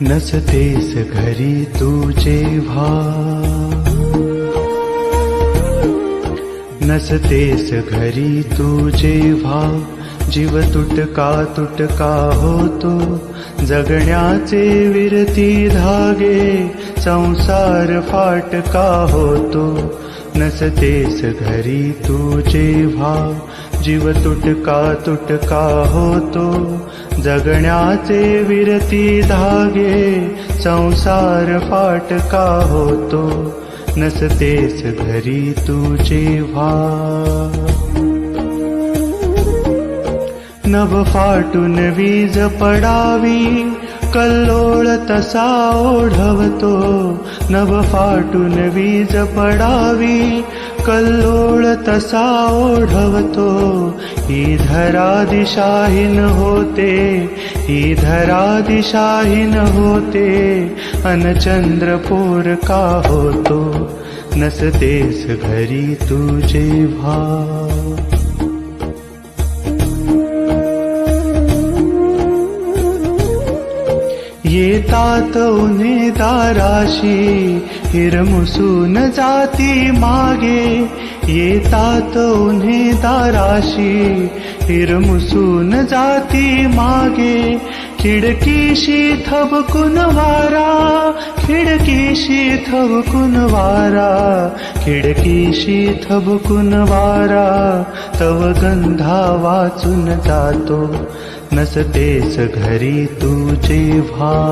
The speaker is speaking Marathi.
नसतेस घरी तू जेव्हा, नसतेस घरी तू जेव्हा, जीव तुटका तुटका होतो, जगण्याचे विरती धागे, संसार फाटका होतो. नसतेस घरी तू जेव्हा, जीव तुटका तुटका होतो, जगण्याचे विरती धागे, संसार फाटका होतो. नसतेस घरी तू जेव्हा. नभ फाटून वीज पडावी, कल्लोळ तसा ओढवतो. नभ फाटून वीज पडावी, कल्लोळ तसा ओढवतो. ही धरा दिशाहीन होते, ही धरा दिशाहीन होते, अन चंद्र पोर का होतो. नसतेस घरी तू जेव्हा. येतात उन्हे दाराशी, हिरमुसून जाती मागे. येतात उन्हे दाराशी, हिरमुसून जाती मागे. खिडकीशी थबकून वारा, खिडकीशी थबकून वारा, खिडकीशी थबकून वारा, तव गंधा वाचून जातो. नसतेस घरी तू जेव्हा.